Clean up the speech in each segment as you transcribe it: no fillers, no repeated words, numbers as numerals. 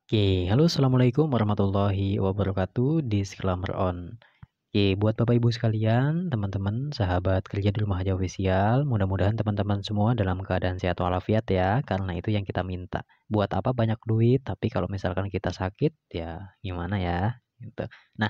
Oke, halo assalamualaikum warahmatullahi wabarakatuh. Disclaimer on. Oke, buat Bapak Ibu sekalian, teman-teman, sahabat kerja di rumah aja official, mudah-mudahan teman-teman semua dalam keadaan sehat walafiat ya, karena itu yang kita minta. Buat apa banyak duit, tapi kalau misalkan kita sakit, ya gimana ya, gitu. Nah,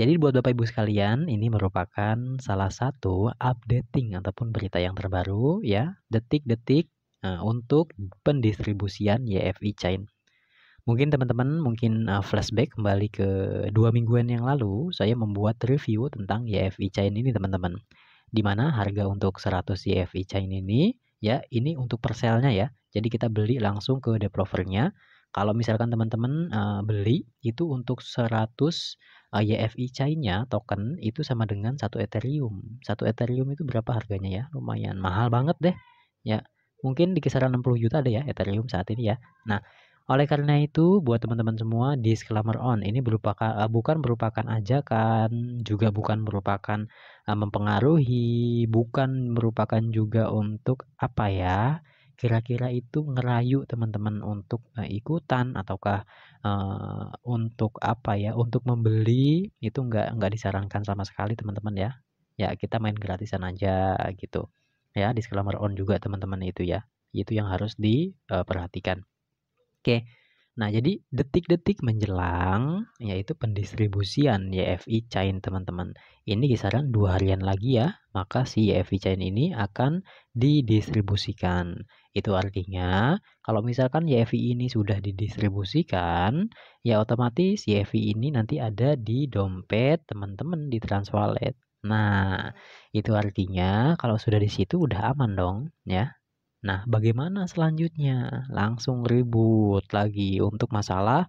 jadi buat Bapak Ibu sekalian, ini merupakan salah satu updating ataupun berita yang terbaru ya, detik-detik untuk pendistribusian YFI Chain. Mungkin teman-teman flashback kembali ke 2 mingguan yang lalu, saya membuat review tentang YFI Chain ini teman-teman. Di mana harga untuk 100 YFI Chain ini, ya ini untuk per-sale-nya ya. Jadi kita beli langsung ke developer-nya. Kalau misalkan teman-teman beli itu untuk 100 YFI Chain-nya token itu sama dengan 1 Ethereum. 1 Ethereum itu berapa harganya ya? Lumayan mahal banget deh. Ya, mungkin di kisaran 60 juta ada ya Ethereum saat ini ya. Nah, oleh karena itu, buat teman-teman semua, disclaimer on, ini bukan merupakan ajakan, juga bukan merupakan mempengaruhi, bukan merupakan juga untuk apa ya, kira-kira itu ngerayu teman-teman untuk ikutan ataukah untuk apa ya, untuk membeli itu nggak disarankan sama sekali teman-teman ya. Ya kita main gratisan aja gitu. Ya disclaimer on juga teman-teman itu ya. Itu yang harus diperhatikan. Oke. Nah, jadi detik-detik menjelang yaitu pendistribusian YFI Chain teman-teman. Ini kisaran 2 harian lagi ya, maka si YFI Chain ini akan didistribusikan. Itu artinya kalau misalkan YFI ini sudah didistribusikan, ya otomatis YFI ini nanti ada di dompet teman-teman di Transwallet. Nah, itu artinya kalau sudah di situ udah aman dong ya. Nah, bagaimana selanjutnya? Langsung ribut lagi untuk masalah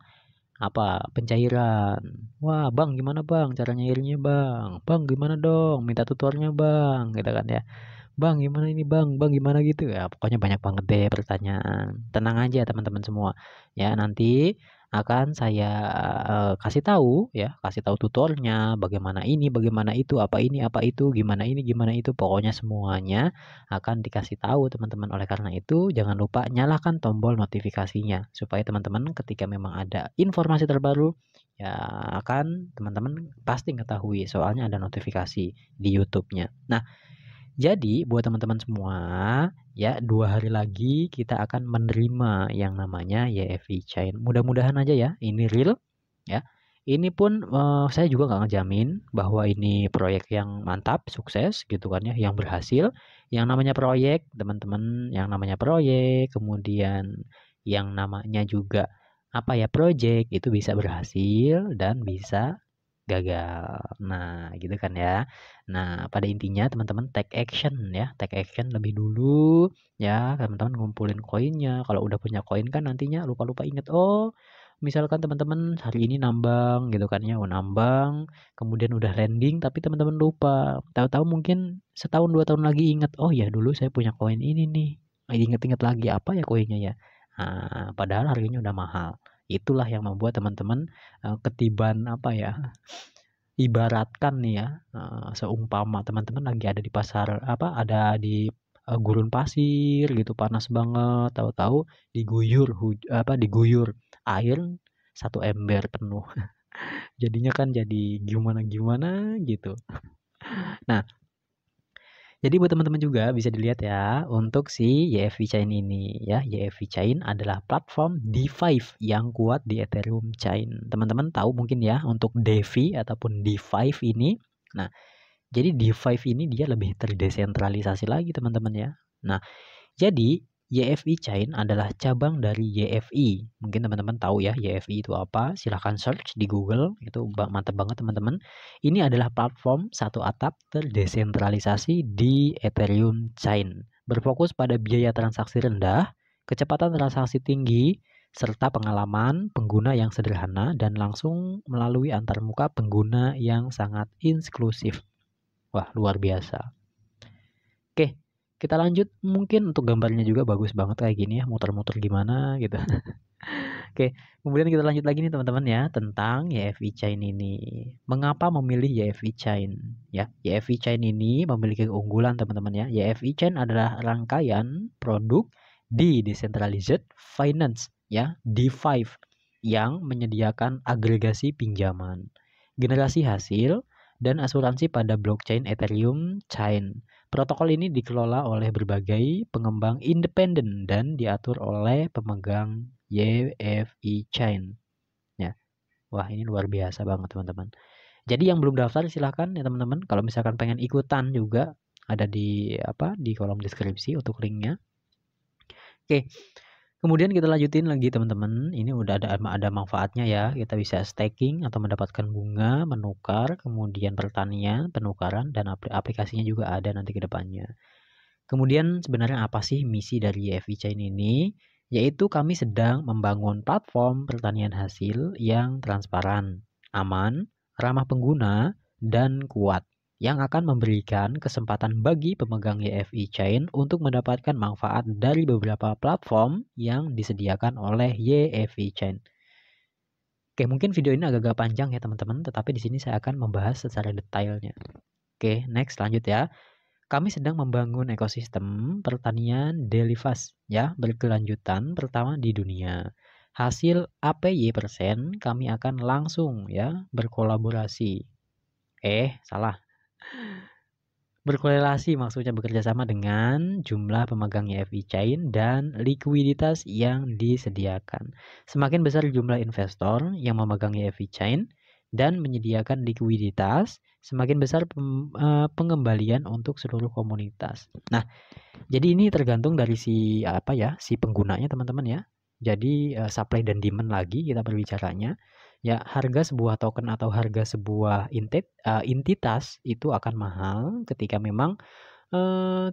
apa? Pencairan. Wah, Bang, gimana Bang cara nyairnya Bang? Bang, gimana dong? Minta tutornya Bang, gitu kan ya. Bang, gimana ini Bang? Bang, gimana gitu ya. Pokoknya banyak banget deh pertanyaan. Tenang aja teman-teman semua. Ya, nanti akan saya kasih tahu ya, kasih tahu tutornya, bagaimana ini, bagaimana itu, apa ini, apa itu, gimana ini, gimana itu. Pokoknya semuanya akan dikasih tahu teman-teman. Oleh karena itu, jangan lupa nyalakan tombol notifikasinya supaya teman-teman ketika memang ada informasi terbaru ya akan teman-teman pasti mengetahui soalnya ada notifikasi di YouTube-nya. Nah, jadi buat teman-teman semua, ya 2 hari lagi kita akan menerima yang namanya YFI Chain. Mudah-mudahan aja ya, ini real ya. Ini pun saya juga nggak ngejamin bahwa ini proyek yang mantap, sukses gitu kan ya, yang berhasil. Yang namanya proyek, teman-teman, yang namanya proyek, kemudian yang namanya juga apa ya, project itu bisa berhasil dan bisa gagal. Nah, gitu kan ya. Nah, pada intinya teman-teman take action ya, take action lebih dulu ya, teman-teman ngumpulin koinnya. Kalau udah punya koin kan nantinya lupa-lupa inget, oh misalkan teman-teman hari ini nambang gitu kan ya, oh nambang, kemudian udah landing tapi teman-teman lupa. Tahu-tahu mungkin setahun 2 tahun lagi inget, oh ya dulu saya punya koin ini nih. Inget-inget lagi apa ya koinnya ya. Nah, padahal harganya udah mahal. Itulah yang membuat teman-teman ketiban apa ya, ibaratkan nih ya, seumpama teman-teman lagi ada di pasar apa, ada di, gurun pasir gitu panas banget, tahu-tahu diguyur air 1 ember penuh. Jadinya kan jadi gimana-gimana gitu. Nah, jadi buat teman-teman juga bisa dilihat ya untuk si YFI Chain ini ya. YFI Chain adalah platform DeFi yang kuat di Ethereum Chain. Teman-teman tahu mungkin ya untuk DeFi ataupun DeFi ini. Nah, jadi DeFi ini dia lebih terdesentralisasi lagi teman-teman ya. Nah, jadi YFI Chain adalah cabang dari YFI. Mungkin teman-teman tahu ya YFI itu apa. Silahkan search di Google. Itu mantap banget teman-teman. Ini adalah platform satu atap terdesentralisasi di Ethereum Chain. Berfokus pada biaya transaksi rendah, kecepatan transaksi tinggi, serta pengalaman pengguna yang sederhana dan langsung melalui antarmuka pengguna yang sangat inklusif. Wah, luar biasa. Oke, kita lanjut. Mungkin untuk gambarnya juga bagus banget kayak gini ya, muter-muter gimana gitu. Oke, kemudian kita lanjut lagi nih teman-teman ya, tentang YFI Chain ini. Mengapa memilih YFI Chain? Ya, YFI Chain ini memiliki keunggulan teman-teman ya. YFI Chain adalah rangkaian produk di decentralized finance ya, DeFi. yang menyediakan agregasi pinjaman, generasi hasil, dan asuransi pada blockchain Ethereum Chain. Protokol ini dikelola oleh berbagai pengembang independen dan diatur oleh pemegang YFI Chain. Ya. Wah, ini luar biasa banget teman-teman. Jadi yang belum daftar silahkan ya teman-teman. Kalau misalkan pengen ikutan juga ada di kolom deskripsi untuk linknya. Oke. Kemudian kita lanjutin lagi teman-teman. Ini udah ada manfaatnya ya. Kita bisa staking atau mendapatkan bunga, menukar, kemudian pertanian, penukaran, dan aplikasinya juga ada nanti ke depannya. Kemudian sebenarnya apa sih misi dari YFI Chain ini? Yaitu kami sedang membangun platform pertanian hasil yang transparan, aman, ramah pengguna, dan kuat, yang akan memberikan kesempatan bagi pemegang YFI Chain untuk mendapatkan manfaat dari beberapa platform yang disediakan oleh YFI Chain. Oke, mungkin video ini agak-agak panjang ya teman-teman, tetapi di sini saya akan membahas secara detailnya. Oke, next lanjut ya. Kami sedang membangun ekosistem pertanian Delifast ya, berkelanjutan pertama di dunia. Hasil APY% kami akan langsung ya berkolaborasi. Salah. Berkorelasi maksudnya bekerja sama dengan jumlah pemegang YFI Chain dan likuiditas yang disediakan. Semakin besar jumlah investor yang memegang YFI Chain dan menyediakan likuiditas, semakin besar pengembalian untuk seluruh komunitas. Nah, jadi ini tergantung dari si penggunanya teman-teman ya. Jadi supply dan demand lagi kita berbicaranya. Ya, harga sebuah token atau harga sebuah entitas itu akan mahal ketika memang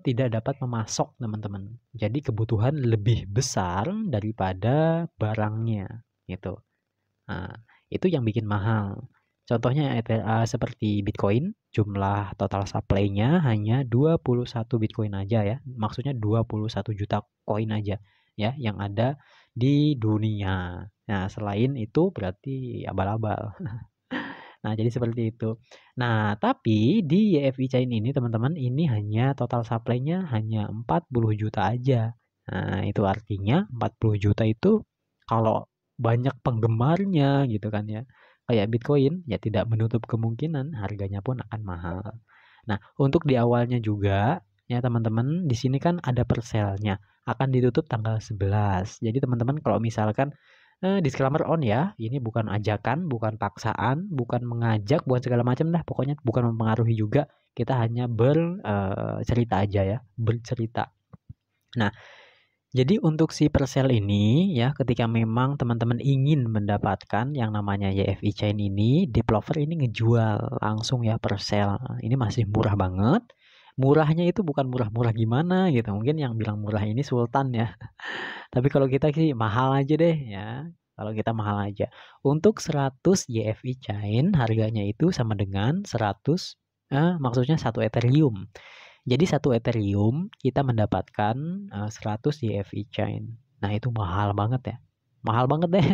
tidak dapat memasok teman-teman. Jadi kebutuhan lebih besar daripada barangnya gitu. Nah, itu yang bikin mahal. Contohnya seperti Bitcoin, jumlah total supply-nya hanya 21 Bitcoin aja ya. Maksudnya 21 juta koin aja ya yang ada di dunia. Nah, selain itu berarti abal-abal. Nah, jadi seperti itu. Nah, tapi di YFI Chain ini teman-teman, ini hanya total supply-nya hanya 40 juta aja. Nah, itu artinya 40 juta itu kalau banyak penggemarnya gitu kan ya. Kayak Bitcoin ya tidak menutup kemungkinan harganya pun akan mahal. Nah, untuk di awalnya juga ya teman-teman, di sini kan ada perselnya akan ditutup tanggal 11. Jadi teman-teman kalau misalkan disclaimer on ya, ini bukan ajakan, bukan paksaan, bukan mengajak, bukan segala macam dah. Pokoknya bukan mempengaruhi juga. Kita hanya bercerita aja ya, bercerita. Nah, jadi untuk si persel ini ya, ketika memang teman-teman ingin mendapatkan yang namanya YFI Chain ini, developer ini ngejual langsung ya persel. Ini masih murah banget. Murahnya itu bukan murah-murah gimana gitu. Mungkin yang bilang murah ini Sultan ya. Tapi kalau kita sih mahal aja deh ya. Kalau kita mahal aja. Untuk 100 YFI Chain harganya itu sama dengan 100 maksudnya 1 Ethereum. Jadi 1 Ethereum kita mendapatkan 100 YFI Chain. Nah, itu mahal banget ya. Mahal banget deh.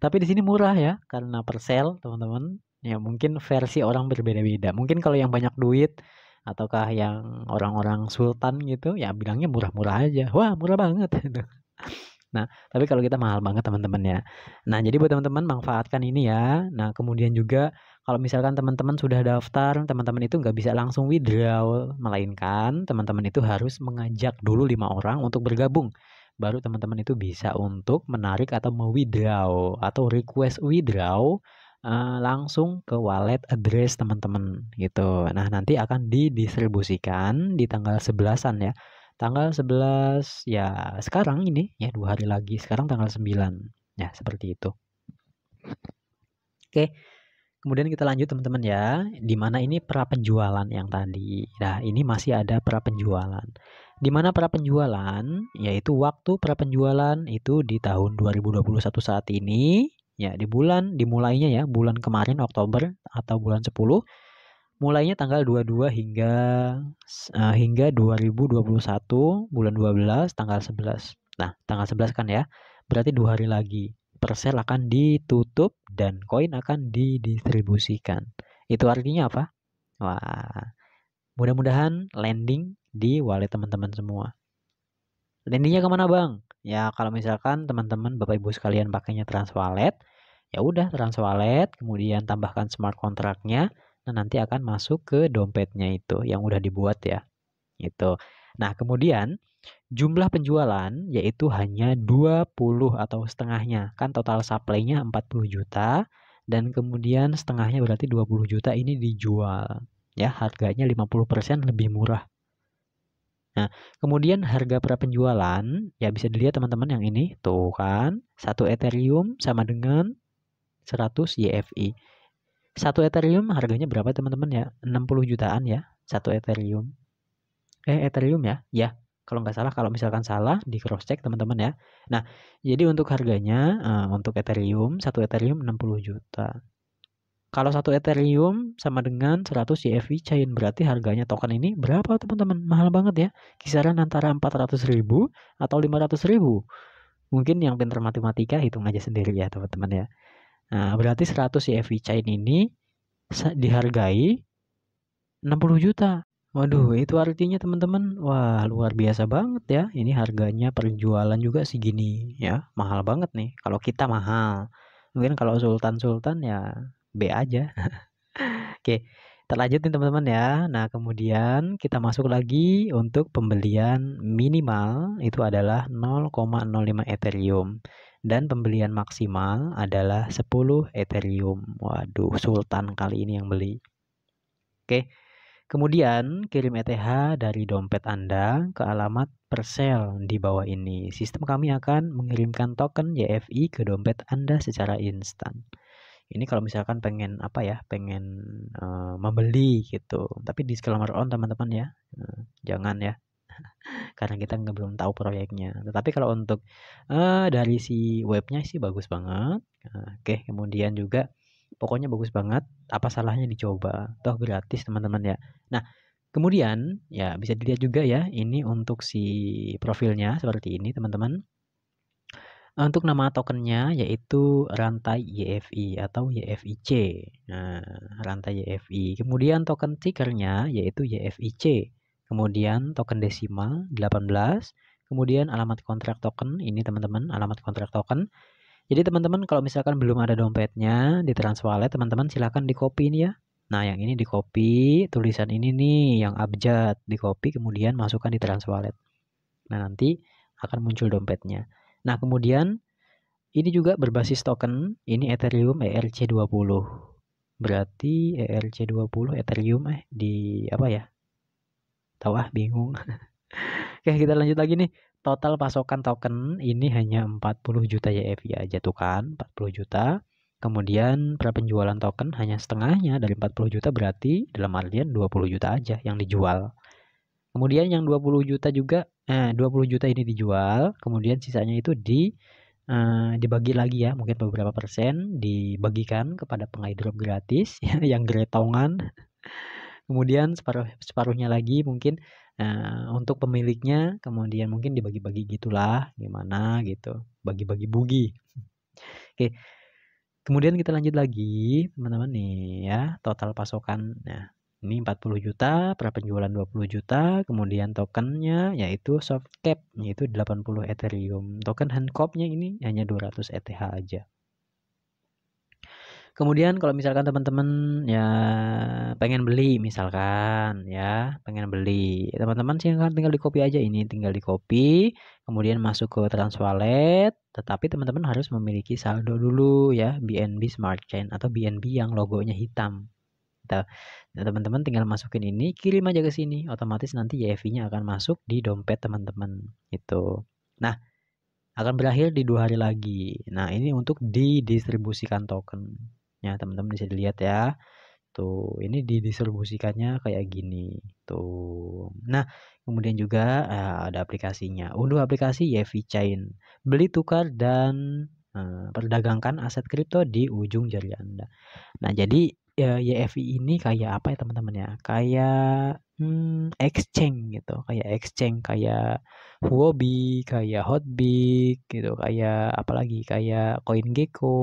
Tapi di sini murah ya karena per sale, teman-teman. Ya mungkin versi orang berbeda-beda. Mungkin kalau yang banyak duit ataukah yang orang-orang sultan gitu ya bilangnya murah-murah aja. Wah, murah banget gitu. Nah, tapi kalau kita mahal banget teman-teman ya. Nah, jadi buat teman-teman manfaatkan ini ya. Nah, kemudian juga kalau misalkan teman-teman sudah daftar, teman-teman itu nggak bisa langsung withdraw, melainkan teman-teman itu harus mengajak dulu 5 orang untuk bergabung. Baru teman-teman itu bisa untuk menarik atau withdraw atau request withdraw langsung ke wallet address teman-teman gitu. Nah, nanti akan didistribusikan di tanggal 11-an ya. Tanggal 11 ya sekarang ini ya 2 hari lagi. Sekarang tanggal 9. Ya, seperti itu. Oke. Kemudian kita lanjut teman-teman ya. Di mana ini pra penjualan yang tadi. Nah, ini masih ada pra penjualan. Di mana pra penjualan yaitu waktu pra penjualan itu di tahun 2021 saat ini ya dimulainya ya bulan kemarin Oktober atau bulan 10. Mulainya tanggal 22 hingga 2021 bulan 12 tanggal 11. Nah, tanggal 11 kan ya. Berarti 2 hari lagi. Persel akan ditutup dan koin akan didistribusikan. Itu artinya apa? Wah, mudah-mudahan landing di wallet teman-teman semua. Landingnya kemana bang? Ya kalau misalkan teman-teman Bapak Ibu sekalian pakainya Transwalet, ya udah Transwalet, kemudian tambahkan smart kontraknya, nah nanti akan masuk ke dompetnya itu yang udah dibuat ya, gitu. Nah kemudian jumlah penjualan yaitu hanya 20 atau setengahnya, kan total supply-nya 40 juta, dan kemudian setengahnya berarti 20 juta ini dijual. Ya, harganya 50% lebih murah. Nah, kemudian harga penjualan, ya bisa dilihat teman-teman yang ini, tuh kan, 1 Ethereum sama dengan 100 YFI. 1 Ethereum harganya berapa teman-teman ya? 60 jutaan ya, 1 Ethereum. Ethereum ya? Ya, kalau nggak salah, kalau misalkan salah, di cross check teman-teman ya. Nah, jadi untuk harganya, untuk Ethereum, 1 Ethereum 60 juta. Kalau 1 Ethereum sama dengan 100 YFI Chain, berarti harganya token ini berapa teman-teman? Mahal banget ya. Kisaran antara 400.000 atau 500.000. Mungkin yang pintar matematika hitung aja sendiri ya teman-teman ya. Nah, berarti 100 YFI Chain ini dihargai 60 juta. Waduh, itu artinya teman-teman, wah luar biasa banget ya. Ini harganya penjualan juga segini ya. Mahal banget nih. Kalau kita mahal. Mungkin kalau sultan-sultan ya B aja. Oke, kita lanjut nih teman-teman ya. Nah, kemudian kita masuk lagi untuk pembelian minimal itu adalah 0,05 Ethereum. Dan pembelian maksimal adalah 10 Ethereum. Waduh, sultan kali ini yang beli. Oke, kemudian kirim ETH dari dompet Anda ke alamat Persel di bawah ini. Sistem kami akan mengirimkan token YFI ke dompet Anda secara instan. Ini kalau misalkan pengen apa ya, pengen membeli gitu. Tapi disclaimer on teman-teman ya, jangan ya, karena kita nggak belum tahu proyeknya. Tetapi kalau untuk dari si webnya sih bagus banget. Oke, kemudian juga pokoknya bagus banget. Apa salahnya dicoba? Toh gratis teman-teman ya. Nah, kemudian ya bisa dilihat juga ya, ini untuk si profilnya seperti ini teman-teman. Untuk nama tokennya yaitu rantai YFI atau YFIC. Nah, rantai YFI. Kemudian token tickernya yaitu YFIC. Kemudian token desimal 18. Kemudian alamat kontrak token. Ini teman-teman alamat kontrak token. Jadi teman-teman kalau misalkan belum ada dompetnya di Transwallet, teman-teman silakan di copy ini ya. Nah, yang ini di copy, tulisan ini nih yang abjad di copy kemudian masukkan di Transwallet. Nah, nanti akan muncul dompetnya. Nah, kemudian ini juga berbasis token, ini Ethereum ERC20. Berarti ERC20 Ethereum di apa ya? Tahu bingung. Oke, kita lanjut lagi nih. Total pasokan token ini hanya 40 juta YFI aja tuh kan, 40 juta. Kemudian penjualan token hanya setengahnya dari 40 juta, berarti dalam artian 20 juta aja yang dijual. Kemudian yang 20 juta juga 20 juta ini dijual, kemudian sisanya itu dibagi lagi ya, mungkin beberapa persen dibagikan kepada pengairdrop gratis yang gretongan. Kemudian separuhnya lagi mungkin untuk pemiliknya, kemudian mungkin dibagi-bagi gitulah, gimana gitu, bagi-bagi bugi. Oke, kemudian kita lanjut lagi teman-teman nih ya, total pasokan. Nah, ini 40 juta, penjualan 20 juta, kemudian tokennya yaitu soft cap, yaitu 80 Ethereum. Token handcopnya ini hanya 200 ETH aja. Kemudian kalau misalkan teman-teman ya pengen beli misalkan ya, pengen beli. Teman-teman sih tinggal di copy aja ini, tinggal di copy, kemudian masuk ke Transwallet, tetapi teman-teman harus memiliki saldo dulu ya, BNB Smart Chain atau BNB yang logonya hitam. Nah, teman-teman tinggal masukin ini, kirim aja ke sini, otomatis nanti YFI-nya akan masuk di dompet teman-teman itu. Nah, akan berakhir di 2 hari lagi. Nah, ini untuk didistribusikan token. Ya, teman-teman bisa dilihat ya. Tuh, ini didistribusikannya kayak gini. Tuh. Nah, kemudian juga ada aplikasinya. Unduh aplikasi YFI Chain. Beli, tukar, dan perdagangkan aset kripto di ujung jari Anda. Nah, jadi YFI ini kayak apa ya teman-teman ya? Kayak exchange gitu, kayak exchange, kayak Huobi, kayak Hotbit gitu, kayak apalagi kayak CoinGecko,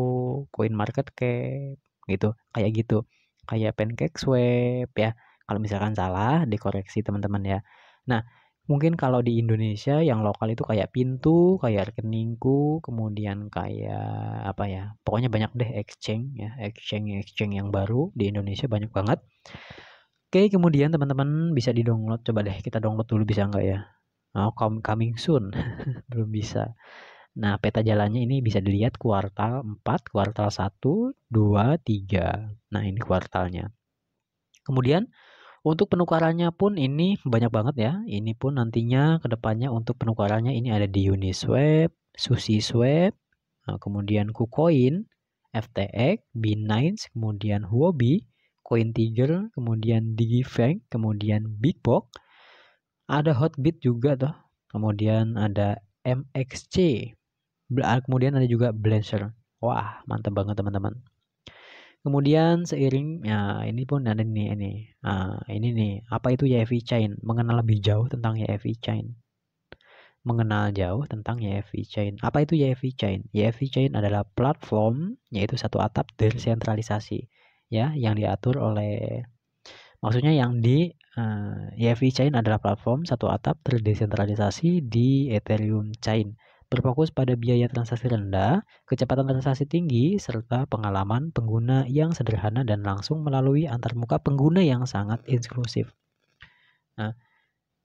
CoinMarketCap gitu, kayak gitu. Kayak PancakeSwap ya. Kalau misalkan salah dikoreksi teman-teman ya. Nah, Mungkin kalau di Indonesia yang lokal itu kayak Pintu, kayak Rekeningku, kemudian kayak apa ya? Pokoknya banyak deh exchange ya, exchange yang baru di Indonesia banyak banget. Oke, kemudian teman-teman bisa di-download. Coba deh kita download dulu bisa nggak ya? Oh, coming soon. Belum bisa. Nah, peta jalannya ini bisa dilihat kuartal 4, kuartal 1, 2, 3. Nah, ini kuartalnya. Kemudian untuk penukarannya pun ini banyak banget ya. Ini pun nantinya ke depannya untuk penukarannya ini ada di Uniswap, SushiSwap, kemudian KuCoin, FTX, Binance, kemudian Huobi, CoinTiger, kemudian DigiFank, kemudian Bitbox, ada Hotbit juga tuh. Kemudian ada MXC, kemudian ada juga Blazer. Wah, mantap banget teman-teman. Kemudian seiring ya ini pun ada nih ini nih apa itu YFI Chain? Mengenal lebih jauh tentang YFI Chain. Mengenal jauh tentang YFI Chain. Apa itu YFI Chain? YFI Chain adalah platform yaitu satu atap tersentralisasi ya yang diatur oleh maksudnya yang di YFI Chain adalah platform satu atap terdesentralisasi di Ethereum Chain. Berfokus pada biaya transaksi rendah, kecepatan transaksi tinggi, serta pengalaman pengguna yang sederhana dan langsung melalui antarmuka pengguna yang sangat eksklusif. Nah,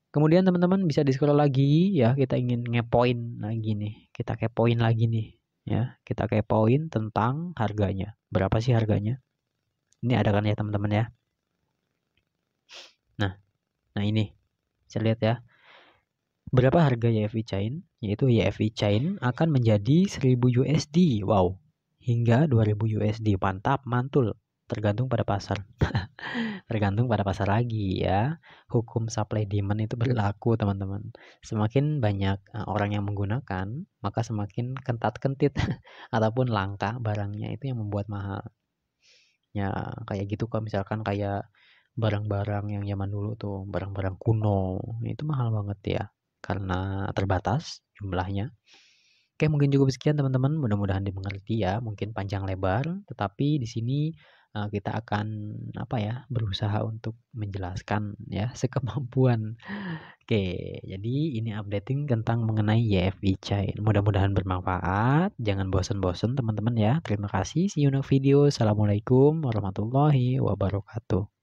kemudian teman-teman bisa di-scroll lagi ya, kita ingin ngepoin lagi nih. Kita kepoin lagi nih ya. Kita kepoin tentang harganya. Berapa sih harganya? Ini ada kan ya teman-teman ya. Nah ini. Bisa lihat ya. Berapa harga YFI Chain? Yaitu YFI Chain akan menjadi 1000 USD. Wow. Hingga 2000 USD. Mantap, mantul. Tergantung pada pasar. Tergantung pada pasar lagi ya. Hukum supply demand itu berlaku, teman-teman. Semakin banyak orang yang menggunakan, maka semakin kentat-kentit ataupun langka barangnya itu yang membuat mahal. Ya, kayak gitu kalau misalkan kayak barang-barang yang zaman dulu tuh, barang-barang kuno, itu mahal banget ya karena terbatas jumlahnya. Oke, mungkin cukup sekian teman-teman, mudah-mudahan dimengerti ya, mungkin panjang lebar, tetapi di sini kita akan apa ya, berusaha untuk menjelaskan ya sekemampuan. Oke, jadi ini updating tentang mengenai YFI Chain. Mudah-mudahan bermanfaat. Jangan bosan-bosan teman-teman ya. Terima kasih. See you next video. Assalamualaikum warahmatullahi wabarakatuh.